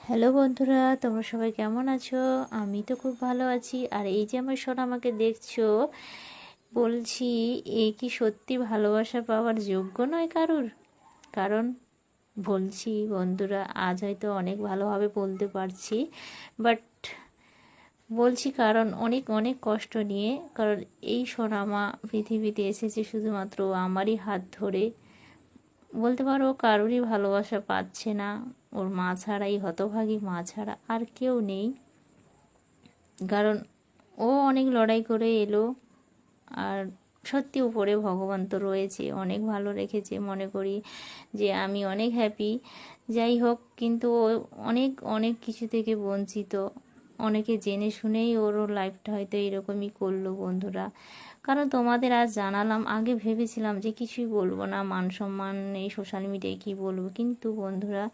Hello বন্ধুরা, তোমরা সবাই কেমন আছো? আমি তো খুব ভালো আছি। আর এই যে আমার সোনা আমাকে দেখছো, বলছি এ কি সত্যি ভালোবাসা পাওয়ার যোগ্য নয় কারুর? কারণ বলছি বন্ধুরা, আজ হয়তো অনেক ভালোভাবে বলতে পারছি, বাট বলছি কারণ অনেক অনেক কষ্ট নিয়ে। কারণ এই সোনামা পৃথিবীতে এসেছে শুধুমাত্র আমারই হাত ধরে। বলতে পারো কারোরই ভালোবাসা পাচ্ছে না, ওর মা ছাড়াই, হতভাগী মা ছাড়া আর কেউ নেই। কারণ ও অনেক লড়াই করে এলো। আর সত্যি উপরে ভগবান তো রয়েছে, অনেক ভালো রেখেছে, মনে করি যে আমি অনেক হ্যাপি। যাই হোক, কিন্তু ও অনেক অনেক কিছু থেকে বঞ্চিত। অনেকে জেনে শুনেই ওর লাইফটা হয়তো এরকমই করলো বন্ধুরা। কারণ তোমাদের আজ জানালাম, আগে ভেবেছিলাম যে কিছুই বলবো না, মান সম্মান এই সোশ্যাল মিডিয়ায় কী বলবো, কিন্তু বন্ধুরা